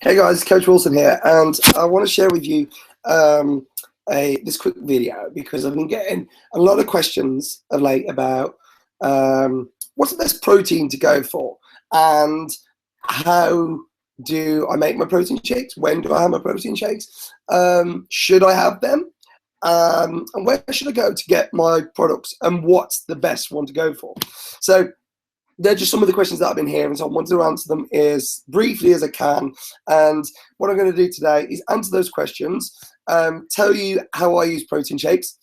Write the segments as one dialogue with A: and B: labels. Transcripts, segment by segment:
A: Hey guys, Coach Wilson here, and I want to share with you this quick video because I've been getting a lot of questions of late about what's the best protein to go for, and how do I make my protein shakes? When do I have my protein shakes? Should I have them? And where should I go to get my products? And what's the best one to go for? So they're just some of the questions that I've been hearing, so I wanted to answer them as briefly as I can. And what I'm going to do today is answer those questions, tell you how I use protein shakes,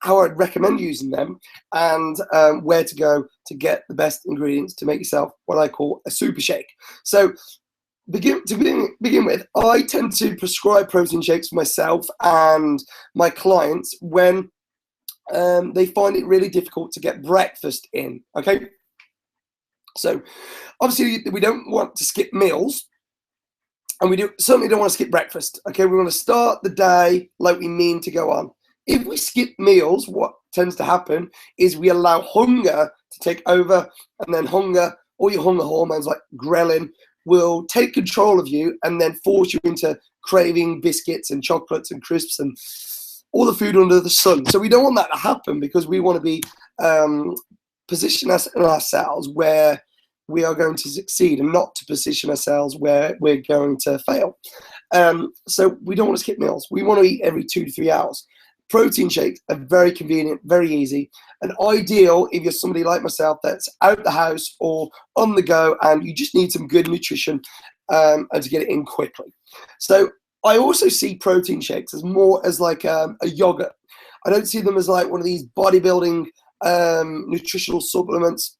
A: how I'd recommend using them, and where to go to get the best ingredients to make yourself what I call a super shake. So begin with, I tend to prescribe protein shakes for myself and my clients when they find it really difficult to get breakfast in, okay? So obviously we don't want to skip meals, and we certainly don't want to skip breakfast. Okay, we want to start the day like we mean to go on. If we skip meals, what tends to happen is we allow hunger to take over, and then all your hunger hormones like ghrelin will take control of you and then force you into craving biscuits and chocolates and crisps and all the food under the sun. So we don't want that to happen, because we want to be position ourselves where we are going to succeed, and not to position ourselves where we're going to fail. So we don't want to skip meals. We want to eat every 2 to 3 hours. Protein shakes are very convenient, very easy, and ideal if you're somebody like myself that's out the house or on the go and you just need some good nutrition and to get it in quickly. So I also see protein shakes as more as like a yogurt. I don't see them as like one of these bodybuilding nutritional supplements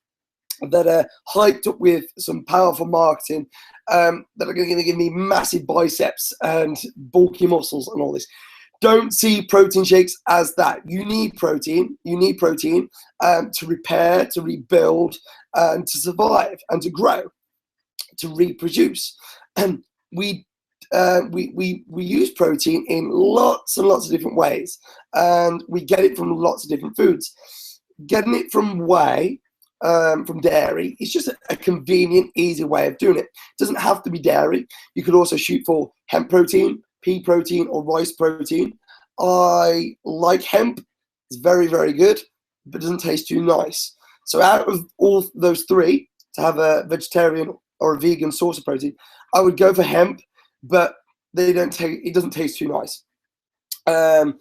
A: that are hyped up with some powerful marketing that are going to give me massive biceps and bulky muscles and all this. Don't see protein shakes as that. You need protein. You need protein to repair, to rebuild, and to survive, and to grow, to reproduce. And we use protein in lots and lots of different ways, and we get it from lots of different foods. Getting it from whey, from dairy, is just a convenient, easy way of doing it. It doesn't have to be dairy. You could also shoot for hemp protein, pea protein, or rice protein. I like hemp. It's very, very good, but it doesn't taste too nice. So out of all those three, to have a vegetarian or a vegan source of protein, I would go for hemp, but it doesn't taste too nice. And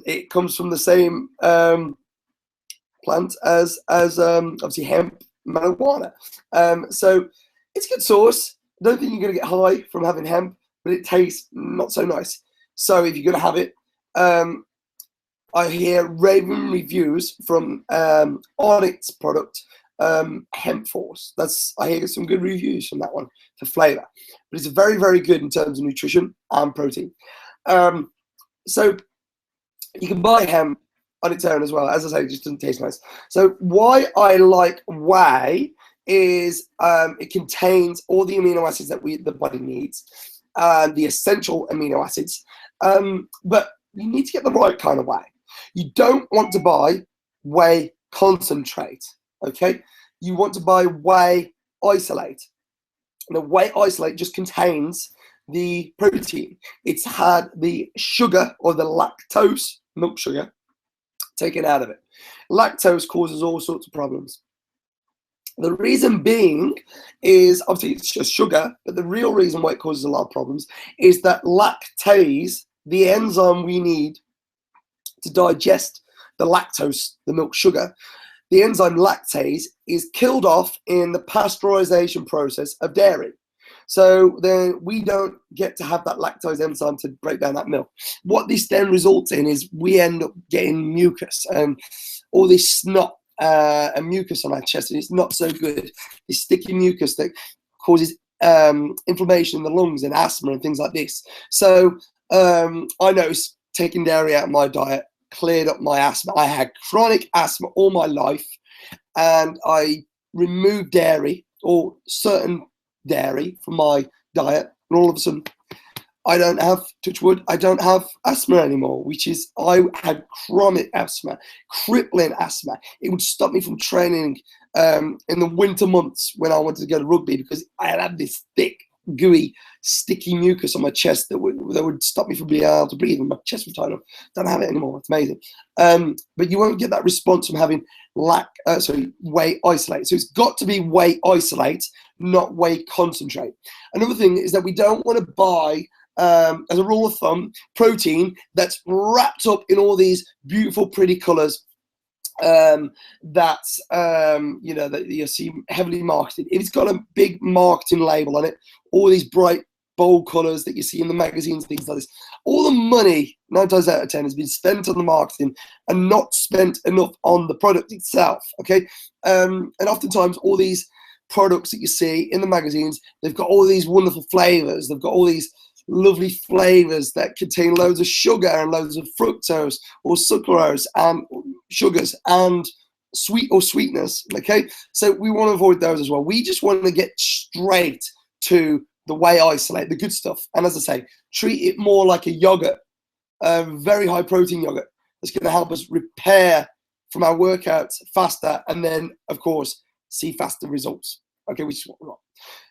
A: it comes from the same plant as obviously hemp, marijuana. So it's a good source. I don't think you're going to get high from having hemp, but it tastes not so nice. So if you're going to have it, I hear raving reviews from on its product, Hemp Force. I hear some good reviews from that one for flavor, but it's very, very good in terms of nutrition and protein. So you can buy hemp on its own as well. As I say, it just doesn't taste nice. So why I like whey is it contains all the amino acids that the body needs, the essential amino acids, but you need to get the right kind of whey. You don't want to buy whey concentrate, okay? You want to buy whey isolate. And the whey isolate just contains the protein. It's had the sugar, or the lactose, milk sugar, taken out of it. Lactose causes all sorts of problems. The reason being is, obviously it's just sugar, but the real reason why it causes a lot of problems is that lactase, the enzyme we need to digest the lactose, the milk sugar, the enzyme lactase is killed off in the pasteurization process of dairy. So then we don't get to have that lactose enzyme to break down that milk. What this then results in is we end up getting mucus and all this snot and mucus on our chest, and it's not so good. This sticky mucus that causes inflammation in the lungs and asthma and things like this. So I noticed taking dairy out of my diet cleared up my asthma. I had chronic asthma all my life, and I removed dairy, or certain dairy, from my diet, and all of a sudden I don't have, touch wood, I don't have asthma anymore, which is, I had chronic asthma, crippling asthma. It would stop me from training in the winter months when I wanted to go to rugby, because I had this thick gooey, sticky mucus on my chest that would stop me from being able to breathe, and my chest was tied up. Don't have it anymore. It's amazing. But you won't get that response from having whey isolate. So it's got to be whey isolate, not whey concentrate. Another thing is that we don't want to buy, as a rule of thumb, protein that's wrapped up in all these beautiful, pretty colors. That you see heavily marketed. If it's got a big marketing label on it, all these bright, bold colors that you see in the magazines, things like this, all the money 9 times out of 10 has been spent on the marketing and not spent enough on the product itself. Okay, and oftentimes all these products that you see in the magazines, they've got all these wonderful flavors. They've got all these lovely flavors that contain loads of sugar and loads of fructose or sucrose and sugars and sweetness. Okay, so we want to avoid those as well. We just want to get straight to the whey isolate, the good stuff, and as I say, treat it more like a yogurt, a very high protein yogurt that's going to help us repair from our workouts faster, and then of course see faster results. Okay, which is what we want.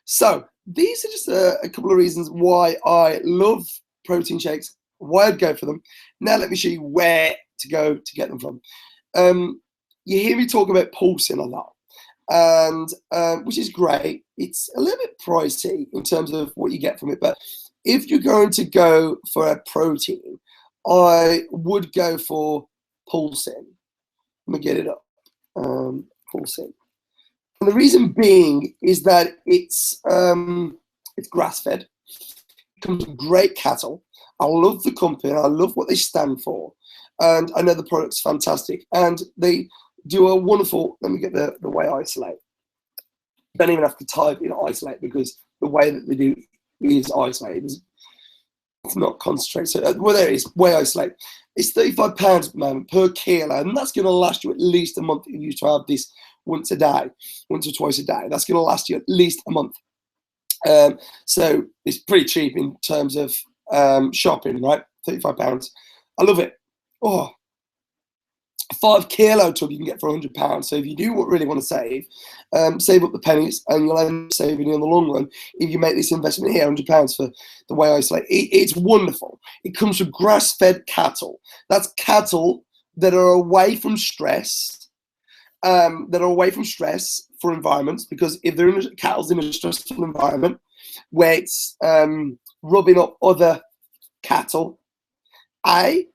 A: So these are just a couple of reasons why I love protein shakes, why I'd go for them. Now let me show you where to go to get them from. You hear me talk about pulsing a lot, and which is great. It's a little bit pricey in terms of what you get from it, but if you're going to go for a protein, I would go for pulsing. Let me get it up. Pulsing. And the reason being is that it's grass-fed. It comes from great cattle. I love the company. I love what they stand for, and I know the product's fantastic. And they do a wonderful. Let me get the whey isolate. You don't even have to type in isolate because the way that they do is isolate. It's not concentrate. So well, there it is. Whey isolate. It's £35 at the moment per kilo, and that's going to last you at least a month if you used to have this once a day, once or twice a day. That's going to last you at least a month. So it's pretty cheap in terms of shopping, right? £35. I love it. Oh, a 5 kilo tub you can get for £100. So if you do really want to save up the pennies, and you'll end up saving in the long run if you make this investment here, £100 for the whey isolate. It's wonderful. It comes from grass-fed cattle. That's cattle that are away from stress. For environments, because if they're cattle's in a stressful environment where it's rubbing up other cattle, I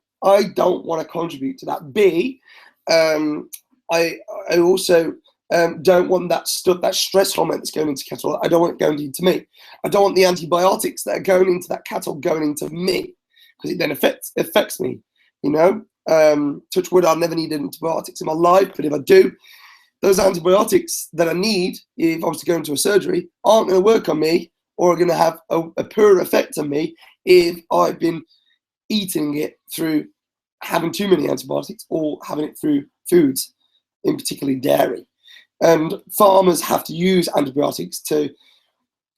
A: don't want to contribute to that. B, I also don't want that stuff, that stress hormone that's going into cattle. I don't want it going into me. I don't want the antibiotics that are going into that cattle going into me, because it then affects me. You know, touch wood, I'll never need antibiotics in my life, but if I do, those antibiotics that I need, if I was to go into a surgery, aren't going to work on me, or are going to have a poor effect on me if I've been eating it through having too many antibiotics or having it through foods, in particularly dairy. And farmers have to use antibiotics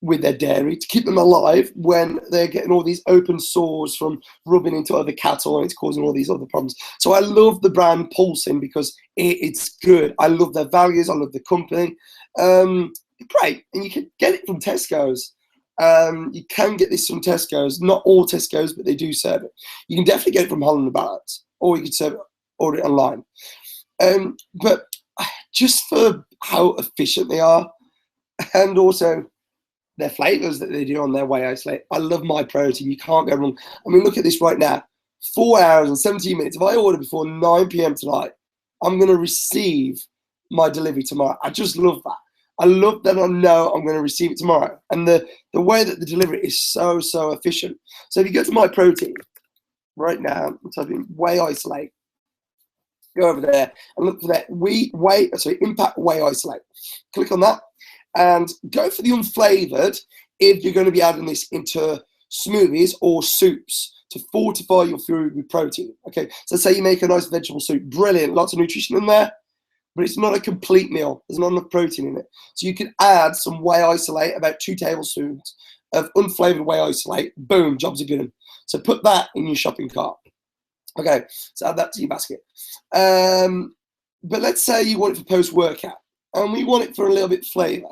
A: with their dairy to keep them alive when they're getting all these open sores from rubbing into other cattle, and it's causing all these other problems. So I love the brand Pulsing because it's good. I love their values. I love the company. Great. And you can get it from Tesco's. You can get this from Tesco's. Not all Tesco's, but they do serve it. You can definitely get it from Holland & Barrett, or you can order it online. But just for how efficient they are, and also their flavors that they do on their whey isolate. I love my protein. You can't go wrong. I mean, look at this right now. 4 hours and 17 minutes. If I order before 9 p.m. tonight, I'm going to receive my delivery tomorrow. I just love that. I love that I know I'm going to receive it tomorrow. And the way that the delivery is so efficient. So if you go to my protein right now, I'm typing whey isolate. Go over there and look for that Impact Whey Isolate. Click on that and go for the unflavored if you're going to be adding this into smoothies or soups to fortify your food with protein. Okay, so say you make a nice vegetable soup, brilliant, lots of nutrition in there, but it's not a complete meal. There's not enough protein in it. So you can add some whey isolate, about 2 tablespoons of unflavored whey isolate. Boom, jobs are good. So put that in your shopping cart. Okay, so add that to your basket. But let's say you want it for post-workout, and we want it for a little bit of flavor.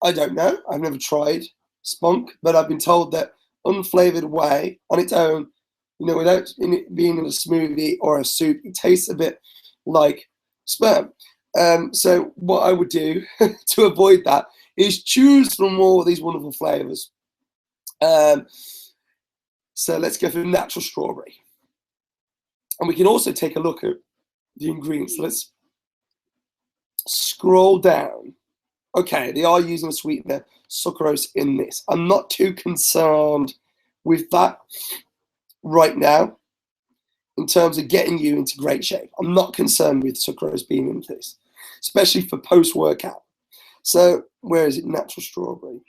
A: I don't know. I've never tried spunk, but I've been told that unflavored whey on its own, you know, without it being in a smoothie or a soup, it tastes a bit like sperm. So what I would do to avoid that is choose from all these wonderful flavors. So let's go for natural strawberry. And we can also take a look at the ingredients. Let's scroll down. Okay, they are using a sweetener, sucrose, in this. I'm not too concerned with that right now in terms of getting you into great shape. I'm not concerned with sucrose being in this, especially for post-workout. So where is it? Natural strawberry.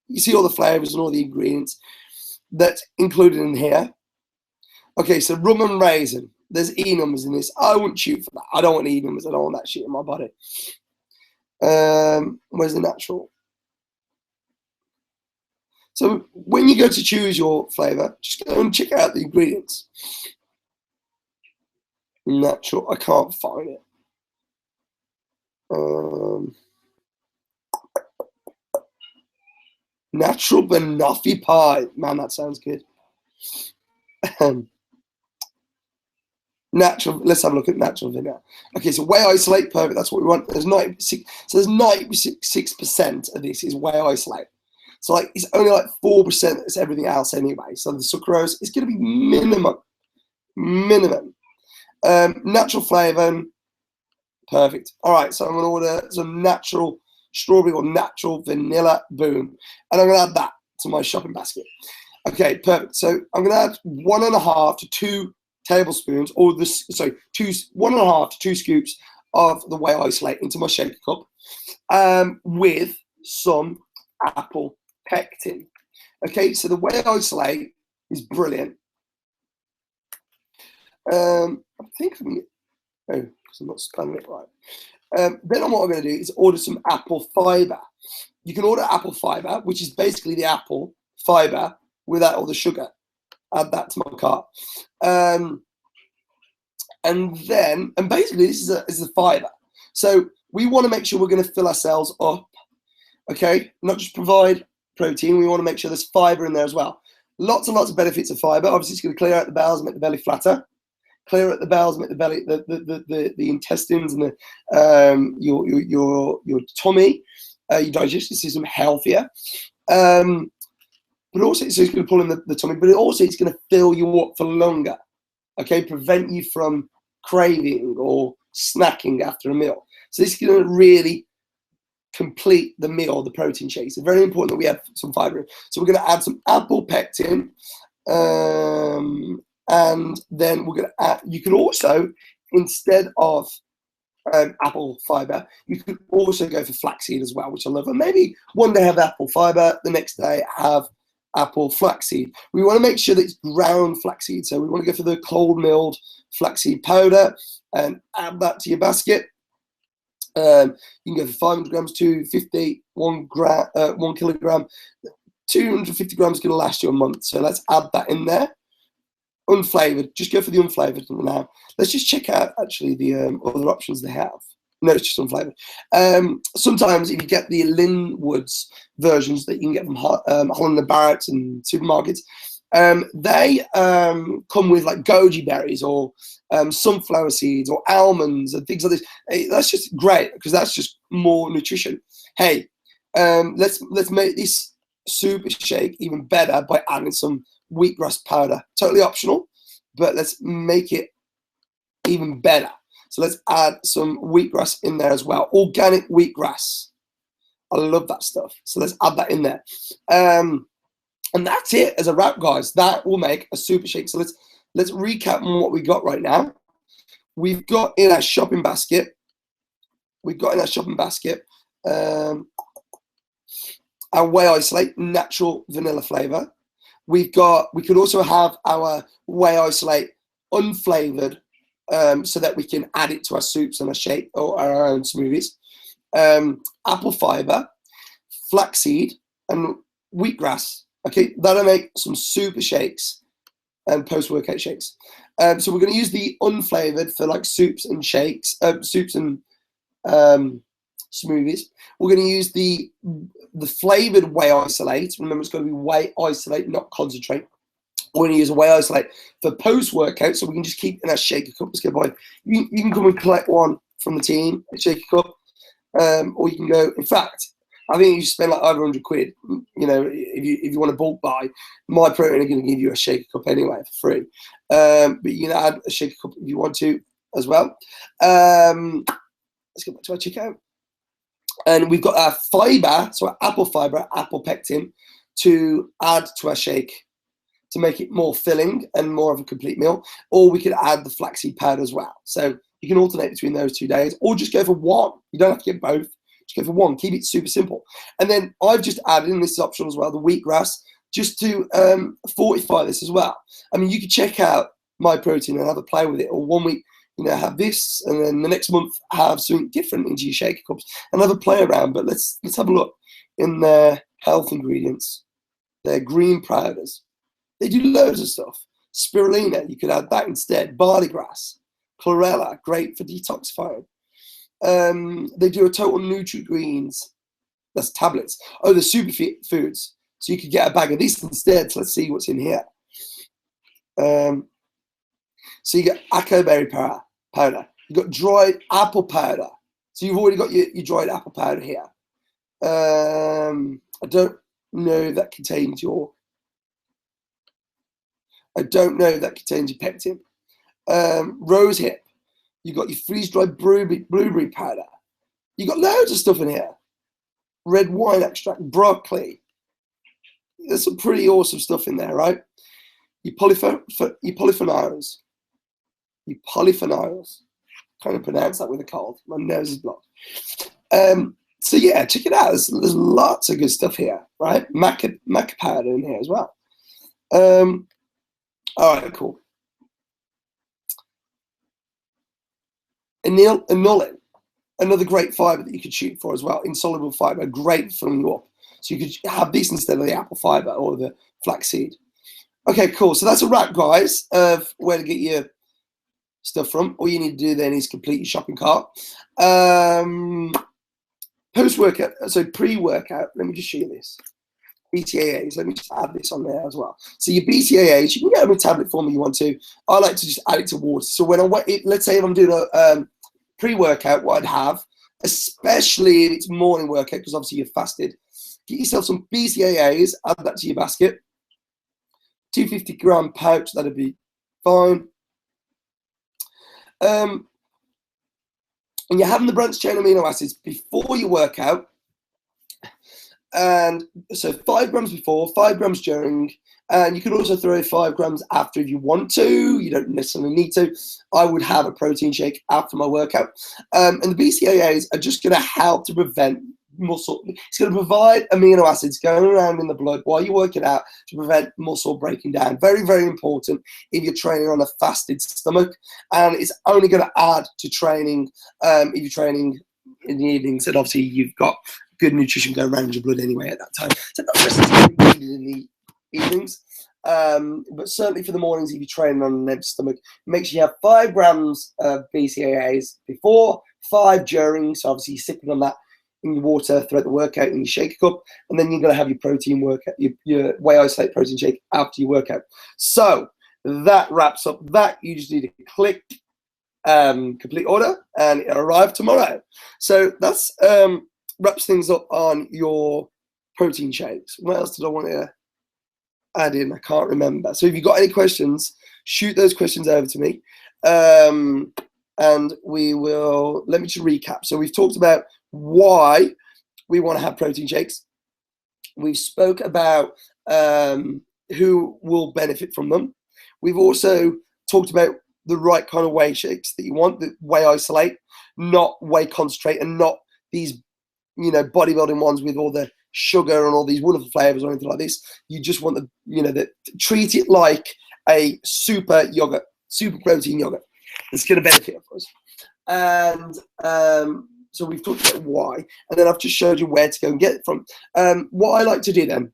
A: You see all the flavors and all the ingredients that's included in here. Okay, so rum and raisin. There's E numbers in this. I wouldn't shoot for that. I don't want E numbers. I don't want that shit in my body. Where's the natural? So when you go to choose your flavor, just go and check out the ingredients. Natural. I can't find it. Natural banoffee pie. Man, that sounds good. Natural. Let's have a look at natural vanilla. Okay, so whey isolate, perfect. That's what we want. There's 96. So there's 96% of this is whey isolate. So like it's only like 4% that's everything else anyway. So the sucrose is going to be minimum. Natural flavor, perfect. All right, so I'm going to order some natural strawberry or natural vanilla, boom, and I'm going to add that to my shopping basket. Okay, perfect. So I'm going to add 1.5 to 2 tablespoons, or this, sorry, 1.5 to 2 scoops of the whey isolate into my shaker cup, with some apple pectin. Okay, so the whey isolate is brilliant. I think I'm, because I'm not spelling it right. Then what I'm going to do is order some apple fiber. You can order apple fiber, which is basically the apple fiber without all the sugar. Add that to my cart. And basically this is a fiber. So we want to make sure we're going to fill ourselves up. Okay, not just provide protein. We want to make sure there's fiber in there as well. Lots and lots of benefits of fiber. Obviously, it's going to clear out the bowels, make the belly flatter. Clear out the bowels, make the belly, the intestines and the your tummy, your digestive system healthier. But also, so it's going to pull in the tummy, but also it's going to fill you up for longer. Okay, prevent you from craving or snacking after a meal. So this is going to really complete the meal, the protein shakes. It's very important that we have some fiber. So we're going to add some apple pectin. And then we're going to add, you can also, instead of apple fiber, you could also go for flaxseed as well, which I love. And maybe one day have apple fiber, the next day have apple flaxseed. We want to make sure that it's ground flaxseed. So we want to go for the cold milled flaxseed powder and add that to your basket. You can go for 500 grams, 250, 1 kilogram. 250 grams is going to last you a month. So let's add that in there. Unflavored, just go for the unflavored now. Let's just check out actually the other options they have. No, it's just unflavored. Sometimes if you get the Linwood's versions that you can get from Holland & Barrett and supermarkets, they come with like goji berries or sunflower seeds or almonds and things like this. Hey, that's just great because that's just more nutrition. Hey, let's make this super shake even better by adding some wheatgrass powder. Totally optional, but let's make it even better. So let's add some wheatgrass in there as well. Organic wheatgrass. I love that stuff. So let's add that in there. And that's it as a wrap, guys. That will make a super shake. So let's recap on what we got right now. We've got in our shopping basket. Our whey isolate, natural vanilla flavor. We could also have our whey isolate unflavored, so that we can add it to our soups and our shake or our own smoothies. Apple fiber, flaxseed, and wheatgrass. Okay, that'll make some super shakes and post-workout shakes. So we're going to use the unflavored for like soups and shakes, soups and smoothies. We're going to use the flavored whey isolate. Remember, it's going to be whey isolate, not concentrate. We're going to use a whey isolate for post-workout, so we can just keep in our shaker cup. Let's go by. You can come and collect one from the team, a shaker cup, or you can go. In fact, I think you should spend like over 100 quid. You know, if you want to bulk buy, My Protein are going to give you a shaker cup anyway for free. But you can add a shaker cup if you want to as well. Let's go back to our checkout. And we've got our fiber, so our apple fiber, apple pectin, to add to our shake to make it more filling and more of a complete meal. Or we could add the flaxseed powder as well. So you can alternate between those 2 days, or just go for one. You don't have to get both. Just go for one. Keep it super simple. And then I've just added, and this is optional as well, the wheatgrass, just to fortify this as well. I mean, you could check out My Protein and have a play with it, or 1 week, you know, have this, and then the next month have something different into your shaker cups and have a play around. But let's have a look in their health ingredients. Their green powders. They do loads of stuff. Spirulina, you could add that instead. Barley grass, chlorella, great for detoxifying. They do a total Nutri-Greens, that's tablets. Oh, the superfoods. So you could get a bag of these instead. So let's see what's in here. So you get ackberry powder. You've got dried apple powder. So you've already got your dried apple powder here. I don't know if that contains your pectin. Rose hip. You've got your freeze-dried blueberry powder. You've got loads of stuff in here. Red wine extract, broccoli. There's some pretty awesome stuff in there, right? Your polyphenols. Can't pronounce that with a cold. My nose is blocked. So yeah, check it out. There's lots of good stuff here, right? Maca powder in here as well. All right, cool. Inulin, another great fiber that you could shoot for as well. Insoluble fiber, great for filling you up. So you could have this instead of the apple fiber or the flaxseed. Okay, cool. So that's a wrap, guys, of where to get your stuff from. All you need to do then is complete your shopping cart. Post-workout, so pre-workout, let me just show you this. BCAAs, let me just add this on there as well. So your BCAAs, you can get them in tablet form if you want to. I like to just add it to water. So when let's say if I'm doing a pre-workout, what I'd have, especially if it's morning workout, because obviously you're fasted, get yourself some BCAAs, add that to your basket. 250-gram pouch, that'd be fine. And you're having the branched chain amino acids before you work out. And so 5 grams before, 5 grams during, and you could also throw 5 grams after if you want to. You don't necessarily need to. I would have a protein shake after my workout. And the BCAAs are just going to help to prevent muscle. It's going to provide amino acids going around in the blood while you work it out to prevent muscle breaking down. Very, very important if you're training on a fasted stomach. And it's only going to add to training if you're training in the evenings. And obviously you've got good nutrition going around your blood anyway at that time. So not necessarily needed in the evenings. But certainly for the mornings, if you're training on an empty stomach, make sure you have 5 grams of BCAAs before, 5 during. So obviously you're sipping on that in your water throughout the workout in your shaker cup, and then you're going to have your protein workout, your whey isolate protein shake after your workout. So that wraps up that. You just need to click complete order, and it'll arrive tomorrow. So that's wraps things up on your protein shakes. What else did I want to add in? I can't remember. So if you've got any questions, shoot those questions over to me, and we will. Let me just recap. So we've talked about why we want to have protein shakes. We've spoke about who will benefit from them. We've also talked about the right kind of whey shakes that you want, the whey isolate, not whey concentrate, and not these, bodybuilding ones with all the sugar and all these wonderful flavors or anything like this. You just want treat it like a super yogurt, super protein yogurt. It's going to benefit us. And so we've talked about why, and then I've just showed you where to go and get it from. What I like to do then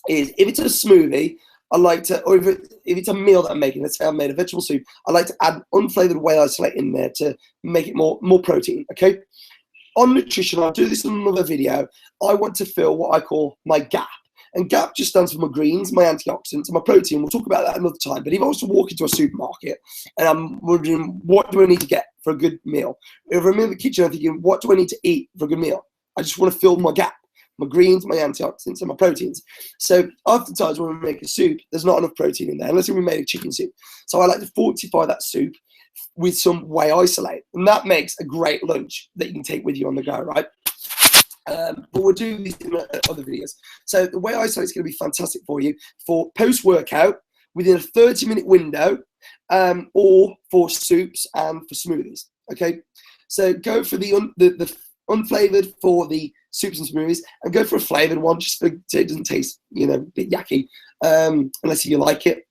A: is, if it's a smoothie, I like to, or if it's a meal that I'm making, let's say I made a vegetable soup, I like to add unflavored whey isolate in there to make it more protein, okay? on nutrition, I'll do this in another video. I want to fill what I call my gap. And GAP just stands for my greens, my antioxidants, and my protein. We'll talk about that another time. But if I was to walk into a supermarket and I'm wondering, what do I need to get for a good meal? If I'm in the kitchen, I'm thinking, what do I need to eat for a good meal? I just want to fill my gap, my greens, my antioxidants, and my proteins. So oftentimes when we make a soup, there's not enough protein in there, unless we made a chicken soup. So I like to fortify that soup with some whey isolate. And that makes a great lunch that you can take with you on the go, right? But we'll do these in other videos. So the whey isolate is going to be fantastic for you for post-workout within a 30-minute window, or for soups and for smoothies. Okay, so go for the unflavored for the soups and smoothies, and go for a flavored one just so it doesn't taste, a bit yucky, unless you like it.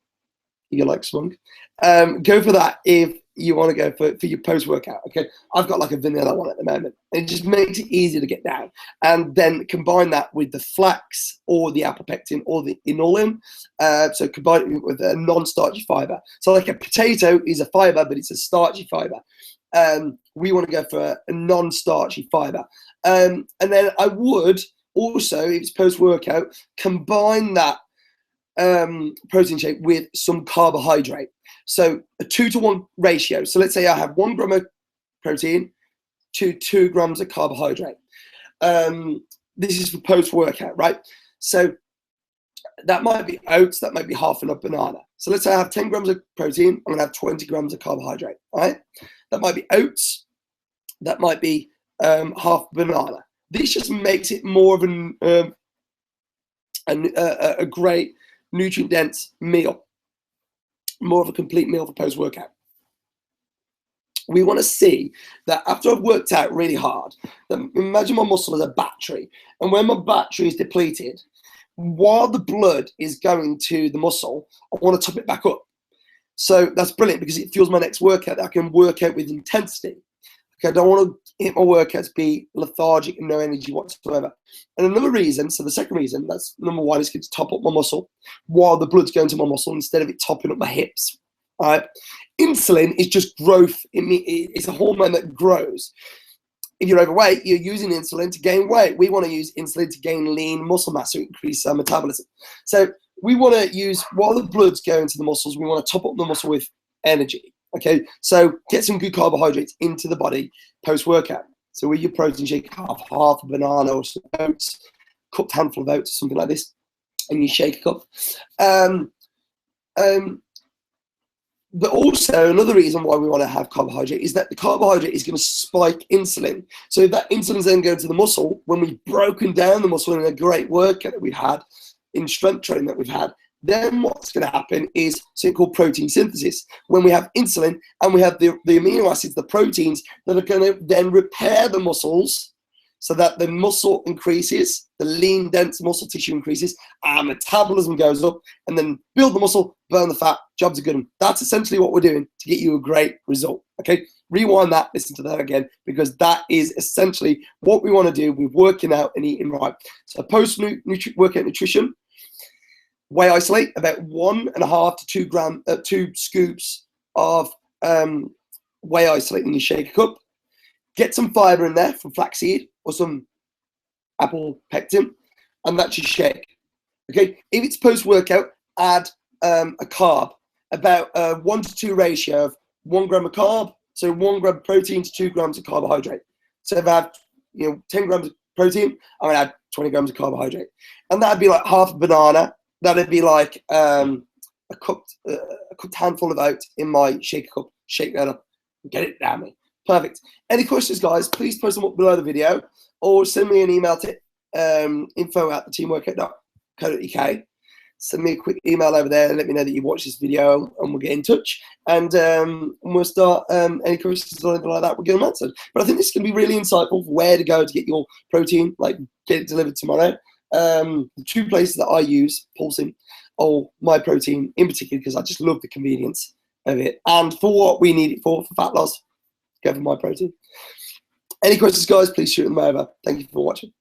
A: You like smug. Go for that if you want to go for your post-workout. Okay, I've got like a vanilla one at the moment. It just makes it easier to get down, and then combine that with the flax or the apple pectin or the inulin. So combine it with a non-starchy fiber. So like a potato is a fiber, but it's a starchy fiber. We want to go for a non-starchy fiber, and then I would also, if it's post-workout, combine that protein shake with some carbohydrate. So a 2-to-1 ratio. So let's say I have 1 gram of protein to 2 grams of carbohydrate. This is for post-workout, right? So that might be oats, that might be half a banana. So let's say I have 10 grams of protein, I'm gonna have 20 grams of carbohydrate, right? That might be oats, that might be half banana. This just makes it more of a great nutrient-dense meal, more of a complete meal for post-workout. We want to see that after I've worked out really hard, imagine my muscle as a battery, and when my battery is depleted, while the blood is going to the muscle, I want to top it back up. So that's brilliant because it fuels my next workout. I can work out with intensity. Okay, I don't want to hit my workouts be lethargic and no energy whatsoever. And another reason, so the second reason, that's number one, is to top up my muscle while the blood's going to my muscle instead of it topping up my hips. All right. Insulin is just growth. It's a hormone that grows. If you're overweight, you're using insulin to gain weight. We want to use insulin to gain lean muscle mass to increase our metabolism. So we want to use, while the blood's going to the muscles, we want to top up the muscle with energy. Okay, so get some good carbohydrates into the body post-workout. So with your protein shake, half a banana or some oats, cooked handful of oats, something like this, and you shake a cup. But also another reason why we want to have carbohydrate is that the carbohydrate is going to spike insulin. So if that insulin's then going to the muscle, when we've broken down the muscle in a great workout that we've had, in strength training that we've had, then what's going to happen is something called protein synthesis. When we have insulin and we have the amino acids, the proteins that are going to then repair the muscles so that the muscle increases, the lean, dense muscle tissue increases, our metabolism goes up, and then build the muscle, burn the fat, jobs are good. And that's essentially what we're doing to get you a great result. Okay, rewind that, listen to that again, because that is essentially what we want to do with working out and eating right. So post-workout nutrition, whey isolate, about 1.5 to 2 scoops of whey isolate in your shaker cup. Get some fiber in there from flaxseed or some apple pectin, and that's your shake. Okay, if it's post-workout, add a carb, about a 1-to-2 ratio of 1 gram of carb, so 1 gram of protein to 2 grams of carbohydrate. So if I have 10 grams of protein, I'm gonna add 20 grams of carbohydrate, and that'd be like half a banana. That'd be like a cooked handful of oats in my shaker cup. Shake that up and get it down me. Perfect. Any questions, guys, please post them up below the video or send me an email to info@theteamworkout.co.uk. Send me a quick email over there and let me know that you watched this video, and we'll get in touch. And we'll start any questions or anything like that, we'll get them answered. But I think this is going to be really insightful for where to go to get your protein, like get it delivered tomorrow. The 2 places that I use, Pulsing or My Protein in particular, because I just love the convenience of it. And for what we need it for fat loss, go for My Protein. Any questions, guys, please shoot them over. Thank you for watching.